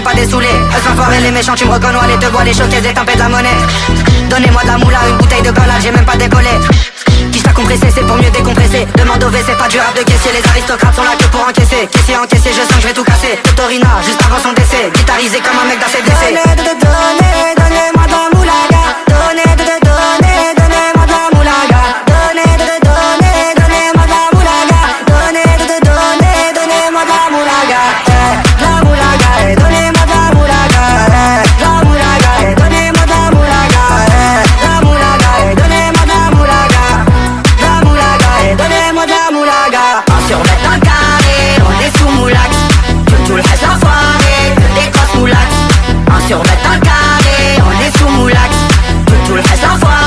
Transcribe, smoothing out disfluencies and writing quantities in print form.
même pas dessoulé. L'enfoiré, les méchants, tu me reconnais, les te bois, les choqués, les tempêtes de la monnaie. Donnez-moi de la moula, une bouteille de cola, j'ai même pas décollé. Quiche t'a compressé, c'est pour mieux décompresser. Demande au V, c'est pas du rap de caissier. Les aristocrates sont là que pour encaisser. Caissier encaissé, je sens que je vais tout casser. Torina, juste avant son décès. Guitarisé comme un mec d'ACDC. Donnez-moi de la moulaga. Donnez-moi de la moulaga. Donnez-moi de la moulaga. Donnez-moi de la moulaga. La moulaga, donnez-moi de la moulaga. La moulaga, donnez-moi de la moulaga. La moulaga, donnez-moi de la moulaga. La moulaga, donnez-moi de la moulaga. On survêt un carré, on est sous moulax. Tout le reste enfoiré, que des grosses moulax. On survêt un carré, on est sous moulax. Tout le reste enfoiré.